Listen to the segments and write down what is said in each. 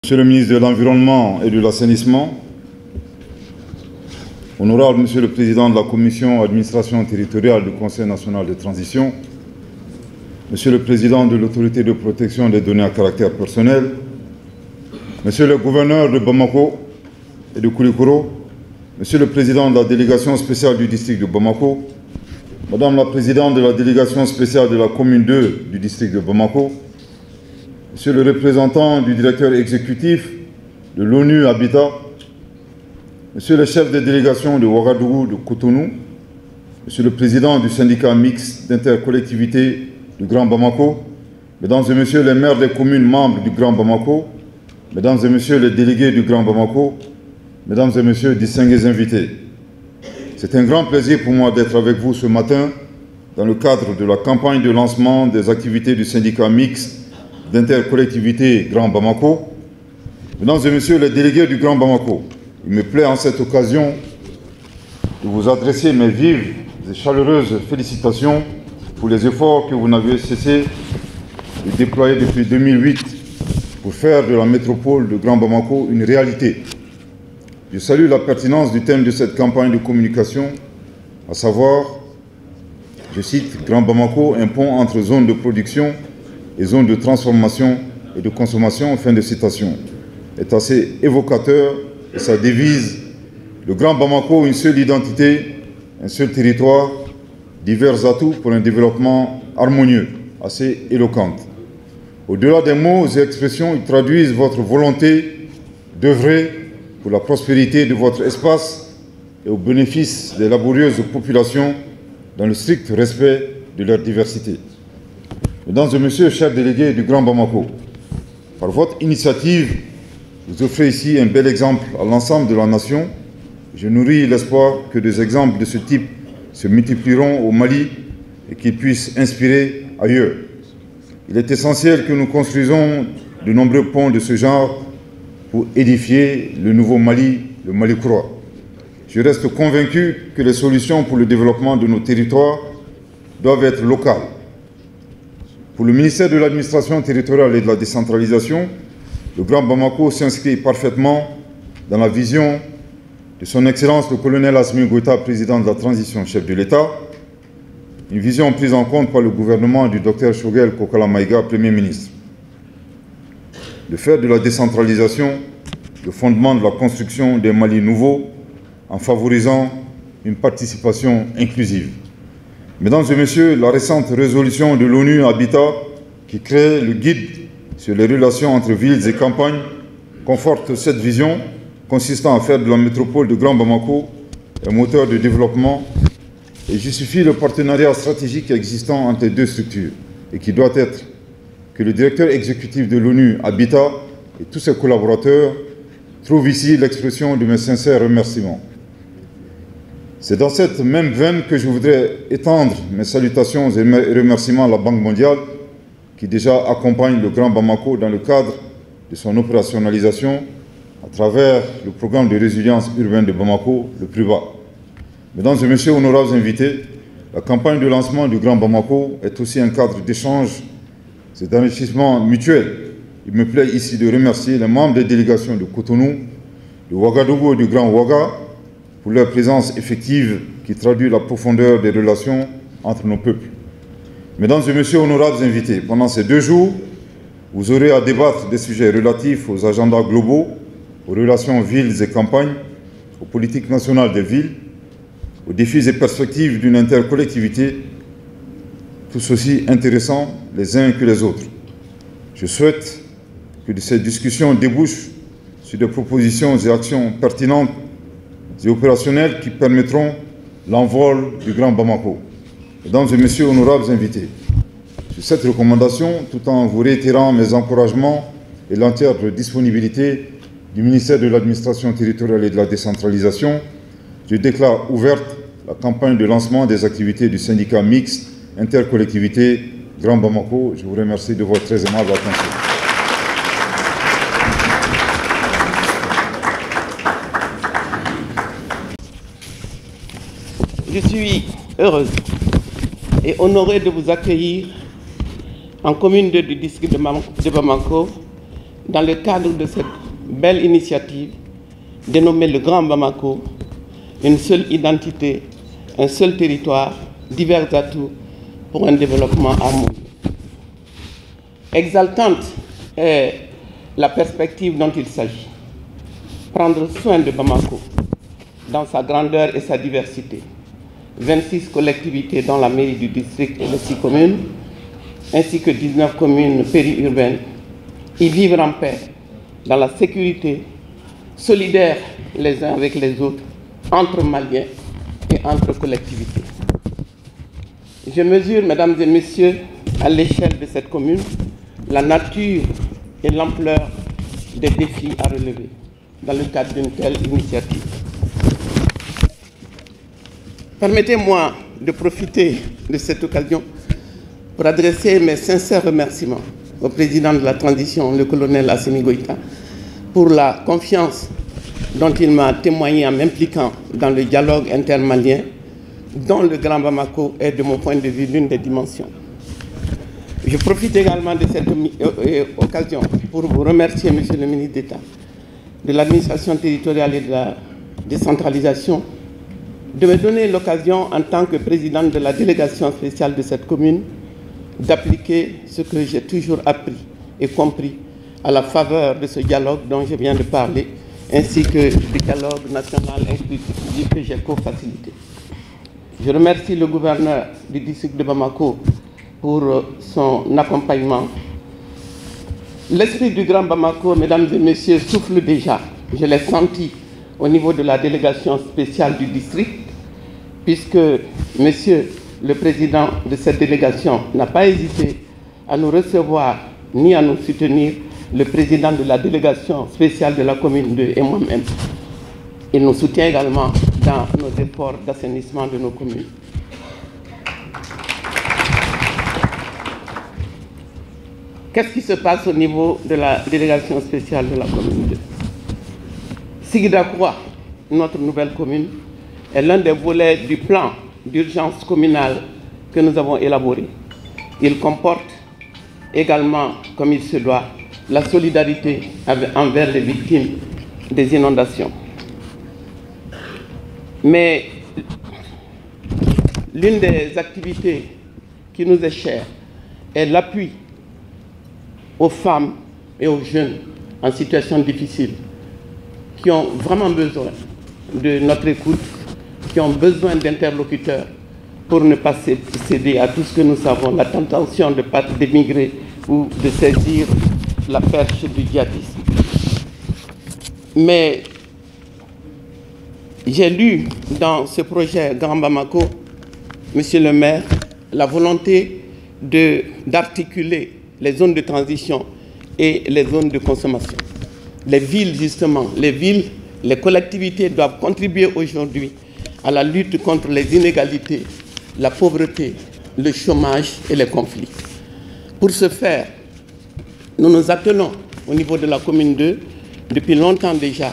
Monsieur le ministre de l'Environnement et de l'Assainissement, honorable Monsieur le Président de la Commission administration territoriale du Conseil national de transition, Monsieur le Président de l'Autorité de protection des données à caractère personnel, Monsieur le Gouverneur de Bamako et de Koulikoro, Monsieur le Président de la délégation spéciale du district de Bamako, Madame la Présidente de la délégation spéciale de la commune 2 du district de Bamako, Monsieur le représentant du directeur exécutif de l'ONU Habitat, Monsieur le chef de délégation de Ouagadougou de Cotonou, Monsieur le président du syndicat mixte d'intercollectivité du Grand Bamako, Mesdames et Messieurs les maires des communes membres du Grand Bamako, Mesdames et Messieurs les délégués du Grand Bamako, Mesdames et Messieurs distingués invités. C'est un grand plaisir pour moi d'être avec vous ce matin dans le cadre de la campagne de lancement des activités du syndicat mixte d'intercollectivité Grand Bamako. Mesdames et Messieurs les délégués du Grand Bamako, il me plaît en cette occasion de vous adresser mes vives et chaleureuses félicitations pour les efforts que vous n'avez cessé de déployer depuis 2008 pour faire de la métropole de Grand Bamako une réalité. Je salue la pertinence du thème de cette campagne de communication, à savoir, je cite, Grand Bamako, un pont entre zones de production et zones de transformation et de consommation, fin de citation, est assez évocateur et sa devise, le Grand Bamako, une seule identité, un seul territoire, divers atouts pour un développement harmonieux, assez éloquente. Au-delà des mots et expressions, ils traduisent votre volonté d'œuvrer pour la prospérité de votre espace et au bénéfice des laborieuses populations dans le strict respect de leur diversité. Mesdames et Messieurs, chers délégués du Grand Bamako, par votre initiative, vous offrez ici un bel exemple à l'ensemble de la nation. Je nourris l'espoir que des exemples de ce type se multiplieront au Mali et qu'ils puissent inspirer ailleurs. Il est essentiel que nous construisons de nombreux ponts de ce genre pour édifier le nouveau Mali, le Mali Croix. Je reste convaincu que les solutions pour le développement de nos territoires doivent être locales. Pour le ministère de l'Administration territoriale et de la décentralisation, le Grand Bamako s'inscrit parfaitement dans la vision de son Excellence le colonel Assimi Goïta, président de la transition, chef de l'État, une vision prise en compte par le gouvernement du Dr Choguel Kokala Maïga, Premier ministre. De faire de la décentralisation le fondement de la construction des Mali nouveaux en favorisant une participation inclusive. Mesdames et Messieurs, la récente résolution de l'ONU Habitat qui crée le guide sur les relations entre villes et campagnes conforte cette vision consistant à faire de la métropole de Grand Bamako un moteur de développement et justifie le partenariat stratégique existant entre les deux structures et qui doit être que le directeur exécutif de l'ONU Habitat et tous ses collaborateurs trouvent ici l'expression de mes sincères remerciements. C'est dans cette même veine que je voudrais étendre mes salutations et mes remerciements à la Banque mondiale qui déjà accompagne le Grand Bamako dans le cadre de son opérationnalisation à travers le programme de résilience urbaine de Bamako, le plus bas. Mesdames et Messieurs, honorables invités, la campagne de lancement du Grand Bamako est aussi un cadre d'échange et d'enrichissement mutuel. Il me plaît ici de remercier les membres des délégations de Cotonou, de Ouagadougou et du Grand Ouaga pour leur présence effective qui traduit la profondeur des relations entre nos peuples. Mesdames et Messieurs, honorables invités, pendant ces 2 jours, vous aurez à débattre des sujets relatifs aux agendas globaux, aux relations villes et campagnes, aux politiques nationales des villes, aux défis et perspectives d'une intercollectivité, tous aussi intéressants les uns que les autres. Je souhaite que de ces discussions débouchent sur des propositions et actions pertinentes et opérationnelles qui permettront l'envol du Grand Bamako. Mesdames et Messieurs, honorables invités, sur cette recommandation, tout en vous réitérant mes encouragements et l'entière disponibilité du ministère de l'Administration territoriale et de la décentralisation, je déclare ouverte la campagne de lancement des activités du syndicat mixte intercollectivité Grand Bamako. Je vous remercie de votre très aimable attention. Je suis heureuse et honorée de vous accueillir en commune 2 du district de Bamako, dans le cadre de cette belle initiative dénommée le Grand Bamako, une seule identité, un seul territoire, divers atouts pour un développement harmonieux. Exaltante est la perspective dont il s'agit. Prendre soin de Bamako dans sa grandeur et sa diversité. 26 collectivités dans la mairie du district et les 6 communes, ainsi que 19 communes périurbaines, y vivre en paix, dans la sécurité, solidaires les uns avec les autres, entre Maliens et entre collectivités. Je mesure, mesdames et messieurs, à l'échelle de cette commune, la nature et l'ampleur des défis à relever dans le cadre d'une telle initiative. Permettez-moi de profiter de cette occasion pour adresser mes sincères remerciements au président de la transition, le colonel Assimi Goïta, pour la confiance dont il m'a témoigné en m'impliquant dans le dialogue intermalien, dont le Grand Bamako est, de mon point de vue, l'une des dimensions. Je profite également de cette occasion pour vous remercier, Monsieur le ministre d'État, de l'administration territoriale et de la décentralisation, de me donner l'occasion, en tant que présidente de la délégation spéciale de cette commune, d'appliquer ce que j'ai toujours appris et compris à la faveur de ce dialogue dont je viens de parler, ainsi que du dialogue national inclusif que j'ai co-facilité. Je remercie le gouverneur du district de Bamako pour son accompagnement. L'esprit du Grand Bamako, mesdames et messieurs, souffle déjà. Je l'ai senti au niveau de la délégation spéciale du district, puisque monsieur le président de cette délégation n'a pas hésité à nous recevoir ni à nous soutenir, le président de la délégation spéciale de la commune 2 et moi-même. Il nous soutient également dans nos efforts d'assainissement de nos communes. Qu'est-ce qui se passe au niveau de la délégation spéciale de la commune 2? Sigidakwa, notre nouvelle commune, est l'un des volets du plan d'urgence communale que nous avons élaboré. Il comporte également, comme il se doit, la solidarité envers les victimes des inondations. Mais l'une des activités qui nous est chère est l'appui aux femmes et aux jeunes en situation difficile, qui ont vraiment besoin de notre écoute, qui ont besoin d'interlocuteurs pour ne pas céder à tout ce que nous savons, la tentation d'émigrer ou de saisir la perche du djihadisme. Mais j'ai lu dans ce projet Grand Bamako, Monsieur le maire, la volonté d'articuler les zones de transition et les zones de consommation. Les villes, justement, les collectivités doivent contribuer aujourd'hui à la lutte contre les inégalités, la pauvreté, le chômage et les conflits. Pour ce faire, nous nous attelons au niveau de la commune 2, depuis longtemps déjà,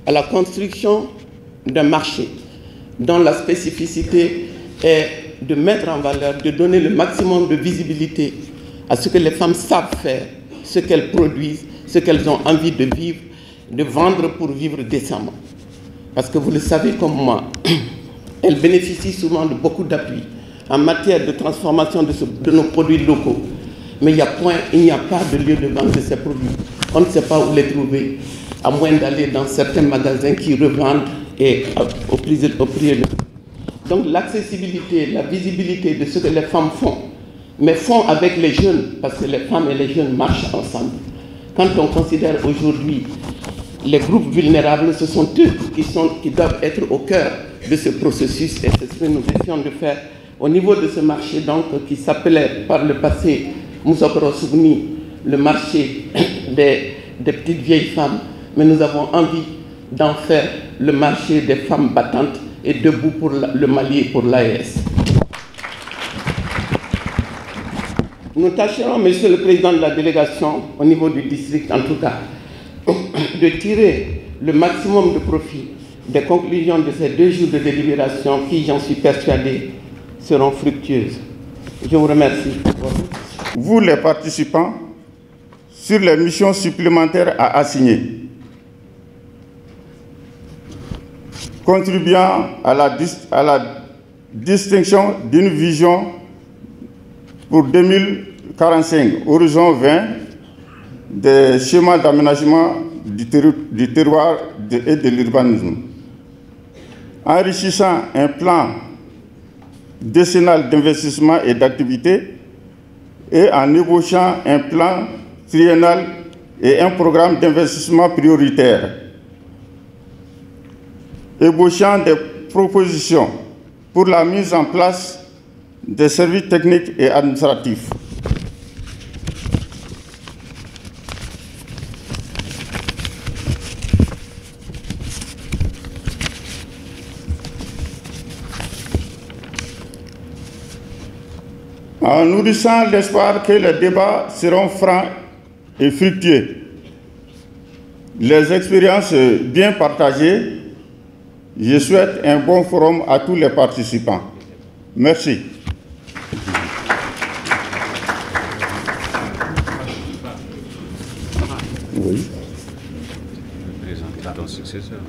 à la construction d'un marché dont la spécificité est de mettre en valeur, de donner le maximum de visibilité à ce que les femmes savent faire, ce qu'elles produisent, ce qu'elles ont envie de vivre, de vendre pour vivre décemment. Parce que vous le savez comme moi, elles bénéficient souvent de beaucoup d'appui en matière de transformation de nos produits locaux. Mais il n'y a pas de lieu de vente de ces produits. On ne sait pas où les trouver, à moins d'aller dans certains magasins qui revendent et au prix élevé. Donc l'accessibilité, la visibilité de ce que les femmes font, mais font avec les jeunes, parce que les femmes et les jeunes marchent ensemble. Quand on considère aujourd'hui les groupes vulnérables, ce sont eux qui doivent être au cœur de ce processus, et c'est ce que nous essayons de faire au niveau de ce marché donc, qui s'appelait par le passé Moussokoro Sougni, le marché des petites vieilles femmes, mais nous avons envie d'en faire le marché des femmes battantes et debout pour le Mali et pour l'AES. Nous tâcherons, Monsieur le Président de la délégation, au niveau du district en tout cas, de tirer le maximum de profit des conclusions de ces 2 jours de délibération qui, j'en suis persuadé, seront fructueuses. Je vous remercie. Vous, les participants, sur les missions supplémentaires à assigner, contribuant à la distinction d'une vision pour 2045, horizon 20, des schémas d'aménagement du terroir et de l'urbanisme, enrichissant un plan décennal d'investissement et d'activité et en ébauchant un plan triennal et un programme d'investissement prioritaire, ébauchant des propositions pour la mise en place des services techniques et administratifs. En nourrissant l'espoir que les débats seront francs et fructueux, les expériences bien partagées, je souhaite un bon forum à tous les participants. Merci. Oui. Présente ton successeur.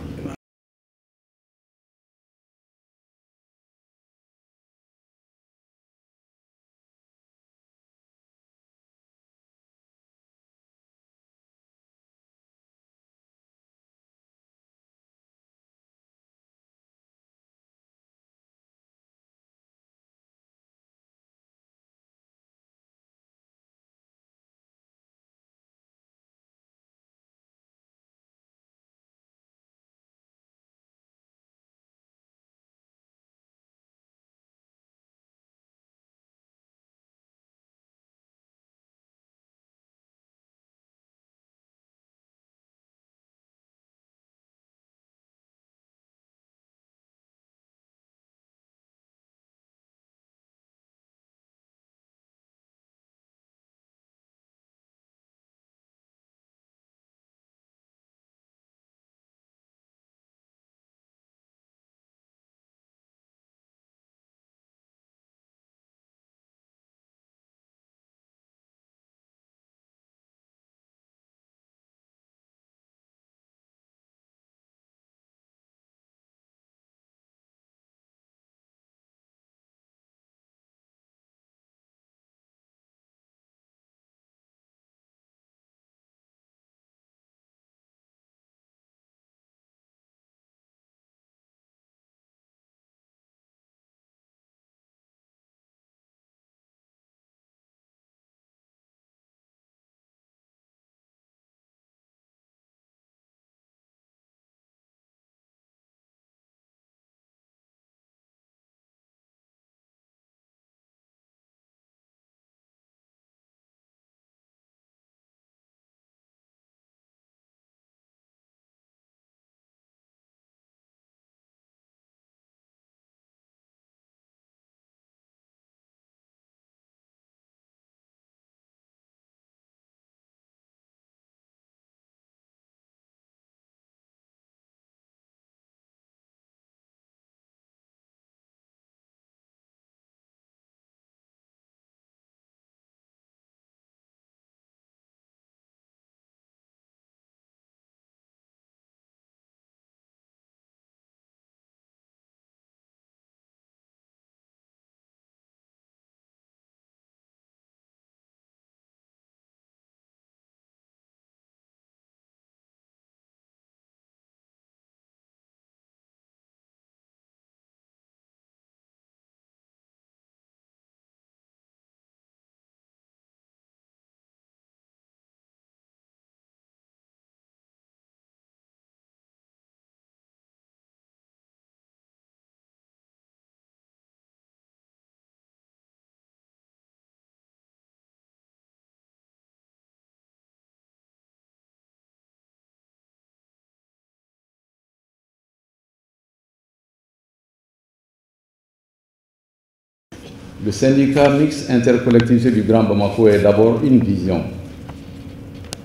Le syndicat mixte intercollectivité du Grand Bamako est d'abord une vision,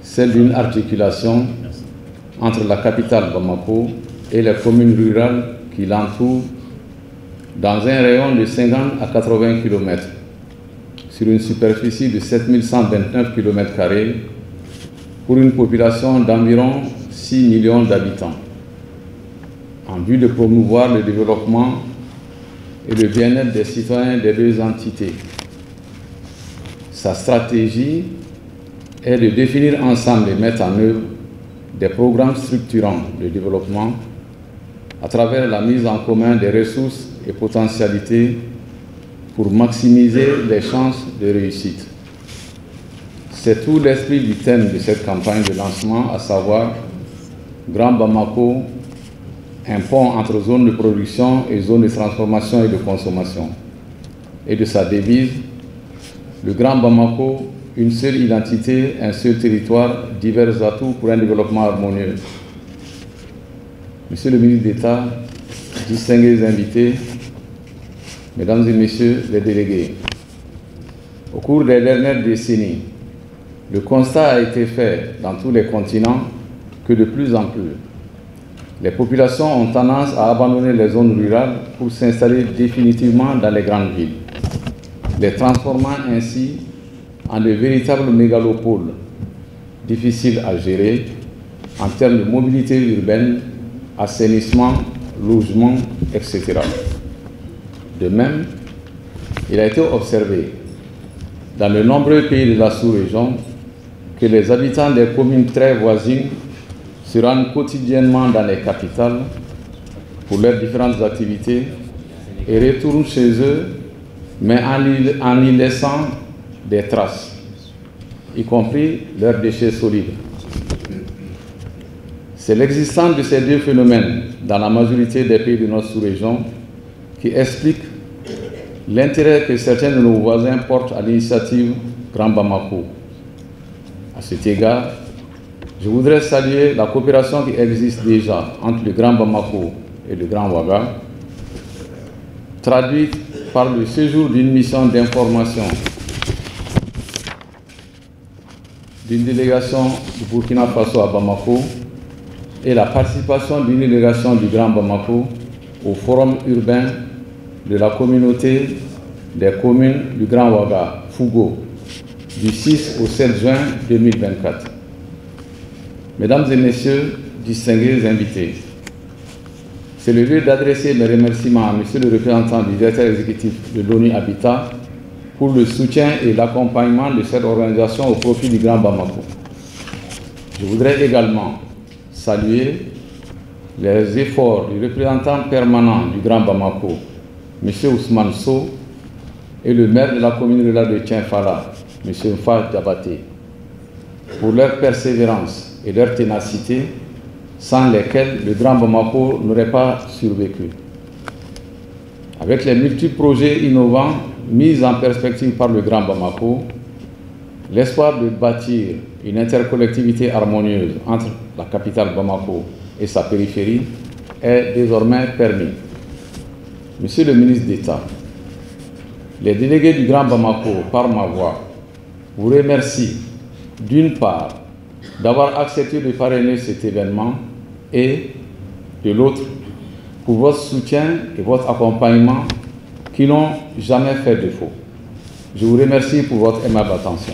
celle d'une articulation entre la capitale Bamako et les communes rurales qui l'entourent dans un rayon de 50 à 80 km sur une superficie de 7129 km² pour une population d'environ 6 millions d'habitants, en vue de promouvoir le développement et le bien-être des citoyens des deux entités. Sa stratégie est de définir ensemble et mettre en œuvre des programmes structurants de développement à travers la mise en commun des ressources et potentialités pour maximiser les chances de réussite. C'est tout l'esprit du thème de cette campagne de lancement, à savoir Grand Bamako, un pont entre zones de production et zones de transformation et de consommation. Et de sa devise, le Grand Bamako, une seule identité, un seul territoire, divers atouts pour un développement harmonieux. Monsieur le ministre d'État, distingués invités, Mesdames et Messieurs les délégués, au cours des dernières décennies, le constat a été fait dans tous les continents que de plus en plus, les populations ont tendance à abandonner les zones rurales pour s'installer définitivement dans les grandes villes, les transformant ainsi en de véritables mégalopoles, difficiles à gérer en termes de mobilité urbaine, assainissement, logement, etc. De même, il a été observé dans de nombreux pays de la sous-région que les habitants des communes très voisines se rendent quotidiennement dans les capitales pour leurs différentes activités et retournent chez eux, mais en y laissant des traces, y compris leurs déchets solides. C'est l'existence de ces deux phénomènes dans la majorité des pays de notre sous-région qui explique l'intérêt que certains de nos voisins portent à l'initiative Grand Bamako. À cet égard, je voudrais saluer la coopération qui existe déjà entre le Grand Bamako et le Grand Ouaga, traduite par le séjour d'une mission d'information d'une délégation du Burkina Faso à Bamako et la participation d'une délégation du Grand Bamako au forum urbain de la communauté des communes du Grand Ouaga, Fougo, du 6 au 7 juin 2024. Mesdames et Messieurs, distingués invités, c'est le lieu d'adresser mes remerciements à Monsieur le représentant du directeur exécutif de l'ONU Habitat pour le soutien et l'accompagnement de cette organisation au profit du Grand Bamako. Je voudrais également saluer les efforts du représentant permanent du Grand Bamako, M. Ousmane Sow, et le maire de la commune rurale de Tienfala, M. Mfa Diabaté, pour leur persévérance et leur ténacité, sans lesquelles le Grand Bamako n'aurait pas survécu. Avec les multiples projets innovants mis en perspective par le Grand Bamako, l'espoir de bâtir une intercollectivité harmonieuse entre la capitale Bamako et sa périphérie est désormais permis. Monsieur le ministre d'État, les délégués du Grand Bamako, par ma voix, vous remercient d'une part d'avoir accepté de parrainer cet événement et de l'autre pour votre soutien et votre accompagnement qui n'ont jamais fait défaut. Je vous remercie pour votre aimable attention.